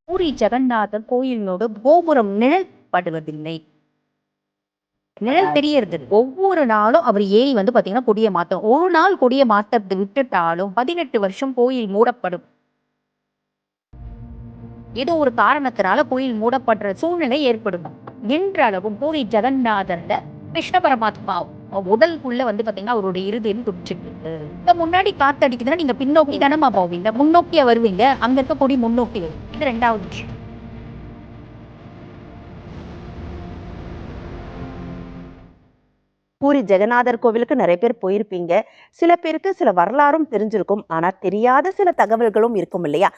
பூரி ஜெகநாதர் கோயிலோட கோபுரம் நிழல் படுவதில்லை. நிழல் தெரியறது. ஒவ்வொரு நாளும் அவர் ஏறி பாத்தீங்கன்னா கொடிய மாத்தம். ஒரு நாள் கொடிய மாத்தறது விட்டுட்டாலும் 18 வருஷம் கோயில் மூடப்படும். ஏதோ ஒரு காரணத்தினால கோயில் மூடப்படுற சூழ்நிலை ஏற்படும். இன்றளவும் பூரி ஜெகநாதர்ல கிருஷ்ண பரமாத்மா உடலுக்குள்ள பாத்தீங்கன்னா அவருடைய இருதயம் துடிச்சிட்டு இருக்கு. இந்த முன்னாடி காத்தடிக்குதுன்னா நீங்க பின்னோக்கி தானமா போவீங்க, முன்னோக்கிய வருவீங்க. அங்க இருக்க கொடி முன்னோக்கி வரும். இது 2வது விஷயம். பூரி ஜெகநாதர் கோவிலுக்கு நிறைய பேர் போயிருப்பீங்க. சில பேருக்கு சில வரலாறும் தெரிஞ்சிருக்கும். ஆனா தெரியாத சில தகவல்களும் இருக்கும் இல்லையா?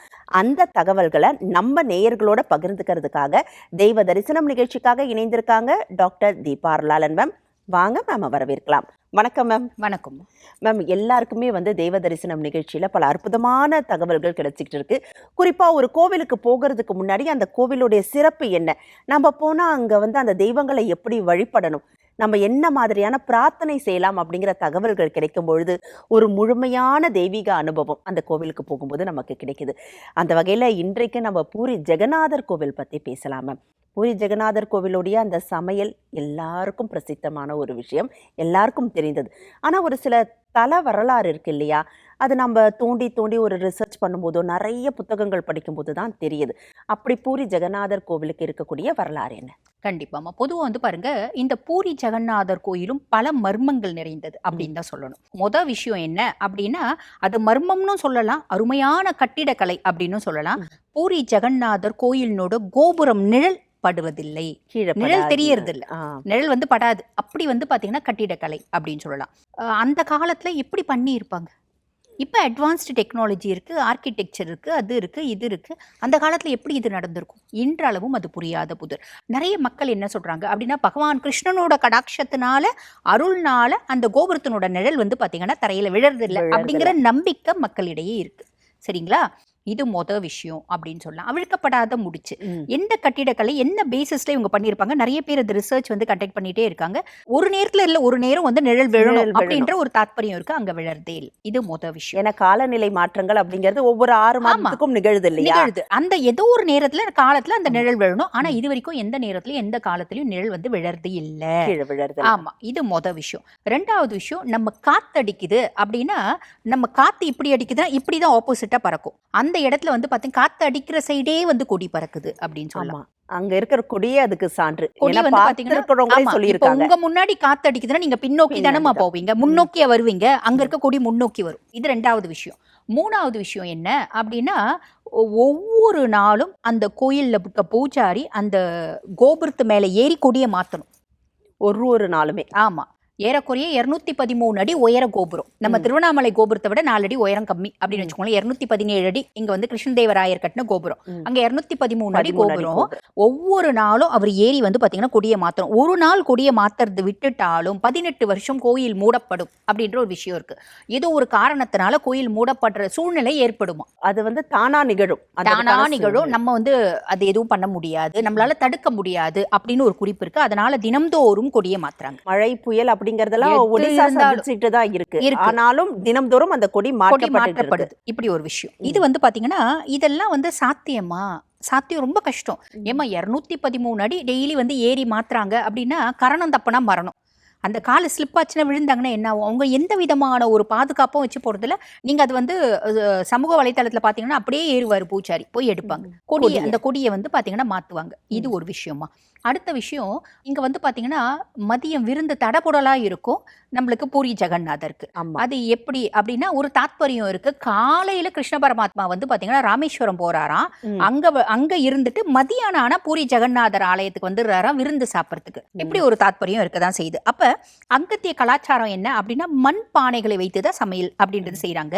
அந்த தகவல்களை நம்ம நேயர்களோட பகிர்ந்துக்கிறதுக்காக தெய்வ தரிசனம் நிகழ்ச்சிக்காக இணைந்திருக்காங்க டாக்டர் தீபா அருளாளன் மேம். வாங்க மேம், வரவேற்கலாம். வணக்கம் மேம். வணக்கம் மேம். எல்லாருக்குமே தெய்வ தரிசனம் நிகழ்ச்சியில பல அற்புதமான தகவல்கள் கிடைச்சிக்கிட்டு இருக்கு. குறிப்பா ஒரு கோவிலுக்கு போகிறதுக்கு முன்னாடி அந்த கோவிலுடைய சிறப்பு என்ன, நம்ம போனா அங்க அந்த தெய்வங்களை எப்படி வழிபடணும், நம்ம என்ன மாதிரியான பிரார்த்தனை செய்யலாம் அப்படிங்கிற தகவல்கள் கிடைக்கும் பொழுது ஒரு முழுமையான தெய்வீக அனுபவம் அந்த கோவிலுக்கு போகும்போது நமக்கு கிடைக்குது. அந்த வகையில இன்றைக்கு நம்ம பூரி ஜெகநாதர் கோவில் பத்தி பேசலாம் மேம். பூரி ஜெகநாதர் கோவிலுடைய அந்த சமையல் எல்லாருக்கும் பிரசித்தமான ஒரு விஷயம், எல்லாருக்கும் தெரிந்தது. ஆனா ஒரு சில தல வரலாறு இருக்கு இல்லையா? அது நம்ம தோண்டி தோண்டி ஒரு ரிசர்ச் பண்ணும்போதோ நிறைய புத்தகங்கள் படிக்கும்போது தான் தெரியுது. அப்படி பூரி ஜெகநாதர் கோவிலுக்கு இருக்கக்கூடிய வரலாறு என்ன? கண்டிப்பாமா. பொதுவா பாருங்க, இந்த பூரி ஜெகநாதர் கோயிலும் பல மர்மங்கள் நிறைந்தது அப்படின்னு தான் சொல்லணும். விஷயம் என்ன அப்படின்னா, அது மர்மம்னு சொல்லலாம், அருமையான கட்டிடக்கலை அப்படின்னு சொல்லலாம். பூரி ஜெகநாதர் கோயிலினோட கோபுரம் நிழல் படுவதில்லை, நிழல் தெரியறது இல்ல. நிழல் படாது. அப்படி பாத்தீங்கன்னா கட்டிடக்கலை அப்படின்னு சொல்லலாம். அந்த காலத்துல எப்படி பண்ணி இருப்பாங்க? இப்போ அட்வான்ஸ்டு டெக்னாலஜி இருக்குது, ஆர்கிடெக்சர் இருக்குது, அது இருக்குது, இது இருக்குது. அந்த காலத்தில் எப்படி இது நடந்திருக்கும்? இன்றளவும் அது புரியாத புதிர். நிறைய மக்கள் என்ன சொல்கிறாங்க அப்படின்னா, பகவான் கிருஷ்ணனோட கடாட்சத்தினால, அருள்னால அந்த கோபுரத்தினோட நிழல் பார்த்தீங்கன்னா தரையில் விழறதில்லை அப்படிங்கிற நம்பிக்கை மக்களிடையே இருக்குது. சரிங்களா? இது விஷயம் அப்படின்னு சொல்லலாம். அவிழ்க்கப்படாத முடிச்சு. எந்த கட்டிடக்கலை என்ன பேசிஸ்ல இவங்க பண்ணியிருப்பாங்க? நிறைய பேர் அது ரிசர்ச் கண்டக்ட் பண்ணிட்டே இருக்காங்க. ஒரு நேரத்துல இல்ல ஒரு நேரம் நிழல் விழணும் அப்படின்ற ஒரு தாத்பரியம் இருக்கு, அங்க விழறதே இல்லை. இது விஷயம். ஏன்னா காலநிலை மாற்றங்கள் அப்படிங்கிறது ஒவ்வொரு 6 மாதத்துக்கும் நிகழுது இல்லையா? நிகழுது. அந்த ஏதோ ஒரு நேரத்துல காலத்துல அந்த நிழல் விழணும். ஆனா இது வரைக்கும் எந்த நேரத்திலயும் எந்த காலத்திலயும் நிழல் விழறது இல்ல. ஆமா, இது விஷயம். 2வது விஷயம், நம்ம காத்தடிக்குது அப்படின்னா, நம்ம காத்து இப்படி அடிக்குதுன்னா இப்படிதான் ஆப்போசிட்டா பறக்கும். அந்த இடத்துல பாத்தீங்கன்னா காத்து அடிக்கிற சைடே கொடி பறக்குது அப்படின்னு சொல்லலாம். அங்க இருக்கிற கொடியே அதுக்கு சான்று. பாத்தீங்கன்னா உங்க முன்னாடி காத்து அடிக்குதுன்னா நீங்க பின்னோக்கி தானமா போவீங்க, முன்னோக்கிய வருவீங்க. அங்க இருக்க கொடி முன்னோக்கி வரும். இது 2வது விஷயம். 3வது விஷயம் என்ன அப்படின்னா, ஒவ்வொரு நாளும் அந்த கோயில்ல இருக்க பூஜாரி அந்த கோபுரத்து மேல ஏறி கொடியை மாத்தணும். ஒரு நாளுமே. ஆமா. ஏறக்குறைய 213 அடி உயர கோபுரம். நம்ம திருவண்ணாமலை கோபுரத்தை விட 4 அடி உயரம் கம்மி அப்படின்னு வச்சுக்கோங்களேன். 217 அடி இங்க கிருஷ்ணதேவராயர் கட்டின கோபுரம். அங்க 213 அடி கோபுரம். ஒவ்வொரு நாளும் அவர் ஏறி பாத்தீங்கன்னா கொடியை மாத்தணும். ஒரு நாள் கொடியை மாத்துறது விட்டுட்டாலும் 18 வருஷம் கோயில் மூடப்படும் அப்படின்ற ஒரு விஷயம் இருக்கு. ஏதோ ஒரு காரணத்தினால கோயில் மூடப்படுற சூழ்நிலை ஏற்படுமா? அது தானா நிகழும். நம்ம அது எதுவும் பண்ண முடியாது, நம்மளால தடுக்க முடியாது அப்படின்னு ஒரு குறிப்பு இருக்கு. அதனால தினம்தோறும் கொடியை மாத்துறாங்க. மழை புயல் அப்படிங்கறதெல்லாம் ஒடிசா சந்திச்சிட்டு தான் இருக்கு. ஆனாலும் தினம்தோறும் அந்த கொடி மாற்றப்படுது. இப்படி ஒரு விஷயம். இது பாத்தீங்கன்னா இதெல்லாம் சாத்தியமா? சாத்தியம் ரொம்ப கஷ்டம். ஏமா 213 அடி டெய்லி ஏறி மாத்துறாங்க அப்படின்னா கரணம் தப்பனா மரணம். அந்த கால ஸ்லிப் ஆச்சுன்னா விழுந்தாங்கன்னா என்ன ஆகும்? அவங்க எந்த விதமான ஒரு பாதுகாப்பும் வச்சு போறதுல. நீங்க அது சமூக வலைத்தளத்துல பாத்தீங்கன்னா அப்படியே ஏறுவாரு பூச்சாரி, போய் எடுப்பாங்க கொடியை. அந்த கொடியை பாத்தீங்கன்னா மாத்துவாங்க. இது ஒரு விஷயமா. அடுத்த விஷயம், இங்க பாத்தீங்கன்னா மதியம் விருந்து தடபுடலா இருக்கும் நம்மளுக்கு பூரி ஜெகநாதருக்கு. அது எப்படி அப்படின்னா ஒரு தாத்பரியம் இருக்கு. காலையில கிருஷ்ண பரமாத்மா பாத்தீங்கன்னா ராமேஸ்வரம் போறாராம். அங்க இருந்துட்டு மதியானம் ஆனா பூரி ஜெகநாதர் ஆலயத்துக்கு வந்துடுறாராம் விருந்து சாப்பிட்றதுக்கு. இப்படி ஒரு தாத்பரியம் இருக்கதான் செய்யுது. அப்ப அங்கத்திய கலாச்சாரம் என்ன அப்படின்னா, மண் பானைகளை வைத்துதான் சமையல் அப்படின்றது செய்யறாங்க.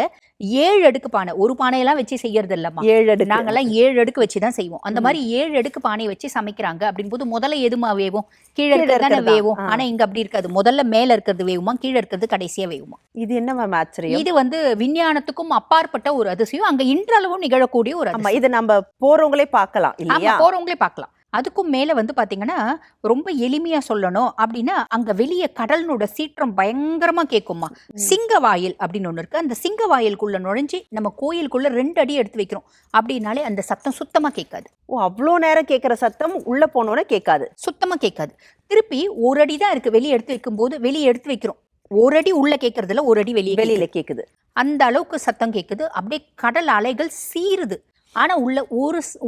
7 அடுக்கு பானை. ஒரு பானையெல்லாம் வச்சு செய்யறது இல்லம்மா. 7 அடுக்கு. நாங்கெல்லாம் 7 அடுக்கு வச்சுதான் செய்வோம். அந்த மாதிரி 7 அடுக்கு பானை வச்சு சமைக்கிறாங்க அப்படின் போது முதல்ல எதுமா வேவும்? கீழே இருக்கிறது வேவும். ஆனா இங்க அப்படி இருக்காது. முதல்ல மேல இருக்கிறது வேவுமா, கீழே இருக்கிறது கடைசியா வேவுமா. இது என்ன மேம் ஆச்சரியம்? இது விஞ்ஞானத்துக்கும் அப்பாற்பட்ட ஒரு அதிசயம். அங்க இன்றளவும் நிகழக்கூடிய ஒரு அதிசயம். இது நம்ம போறவங்களே பார்க்கலாம் இல்லையா? போறவங்களே பார்க்கலாம். அதுக்கும் மேல வந்து பாத்தீங்கன்னா ரொம்ப எளிமையா சொல்லணும் அப்படின்னா அங்க வெளியே கடலினோட சீற்றம் பயங்கரமா கேட்குமா. சிங்க வாயில் அப்படின்னு ஒண்ணு இருக்கு. அந்த சிங்க வாயிலுக்குள்ள நுழைஞ்சு நம்ம கோயிலுக்குள்ள 2 அடி எடுத்து வைக்கிறோம் அப்படின்னாலே அந்த சத்தம் சுத்தமா கேட்காது. ஓ, அவ்வளோ நேரம் கேட்குற சத்தம் உள்ள போனோன்னே கேட்காது. சுத்தமா கேட்காது. திருப்பி ஒரு அடி தான் இருக்கு வெளியே எடுத்து வைக்கும்போது, வெளியே எடுத்து வைக்கிறோம், ஒரு அடி உள்ள கேட்கறதுல ஒரு அடி வெளியே வெளியில கேக்குது. கேட்குது. அந்த அளவுக்கு சத்தம் கேட்குது. அப்படியே கடல் அலைகள் சீருது. ஆனா உள்ள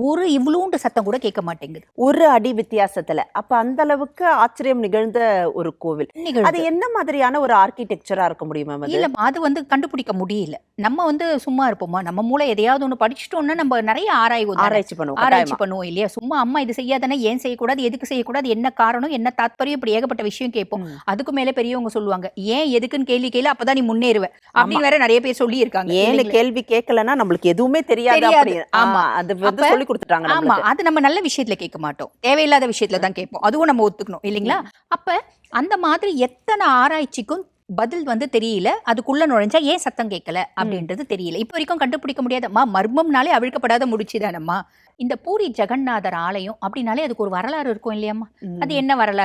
ஒரு இவ்வளூண்டு சத்தம் கூட கேட்க மாட்டேங்குது. ஒரு அடி வித்தியாசத்துல. அப்ப அந்த அளவுக்கு ஆச்சரியம் நிகழ்ந்த ஒரு கோவில். அது நிகழ்து. என்ன மாதிரியான ஒரு ஆர்கிடெக்சரா இருக்க முடியுமா அது? இல்ல அது வந்து கண்டுபிடிக்க முடியல. நம்ம வந்து சும்மா இருப்போமா? நம்ம மூளை எதையாவது ஒண்ணு படிச்சுட்டோம்னா நம்ம நிறைய ஆராய்வோம் தானே. ஆராய்ச்சி பண்ணுவோம் ஆராய்ச்சி கட்டாயமா. பண்ணுவோம் இல்லையா? சும்மா அம்மா இது செய்யாதானே, ஏன் செய்யக்கூடாது, எதுக்கு செய்யக்கூடாது, என்ன காரணம், என்ன தாத்பரியம், இப்படி ஏகப்பட்ட விஷயம் கேட்போம். ம். அதுக்கு மேல பெரியவங்க சொல்லுவாங்க, ஏன் எதுக்குன்னு கேள்வி கேளு, அப்பதான் நீ முன்னேறுவ ஆமா. அப்படின்னு வேற நிறைய பேர் சொல்லி இருக்காங்க ஏன்னு இல்லைங்களா? கேள்வி கேட்கலன்னா நம்மளுக்கு எதுவுமே தெரியாது தெரியாது. அப்படி. ஆமா. அது அப்ப வந்து சொல்லி கொடுத்துட்டாங்க ஆமா, நம்மளுக்கு. அது நம்ம நல்ல விஷயத்துல கேட்க மாட்டோம், தேவையில்லாத விஷயத்துல தான் கேட்போம். அதுவும் நம்ம ஒத்துக்கணும் இல்லைங்களா? ம். அப்ப அந்த மாதிரி எத்தனை ஆராய்ச்சிக்கும் பதில் வந்து தெரியல. அதுக்குள்ள நுழைஞ்சா ஏன் சத்தம் கேட்கல ம். அப்படின்றது தெரியல. இப்போ வரைக்கும் கண்டுபிடிக்க முடியாதம்மா. மர்மம்னாலே அவிழ்க்கப்படாத முடிச்சுதானம்மா. இந்த பூரி ஜெகநாதர் ஆலயம் அப்படின்னாலே அதுக்கு ஒரு வரலாறு இருக்கும் இல்லையாம்மா? அது ம். என்ன வரலாறு?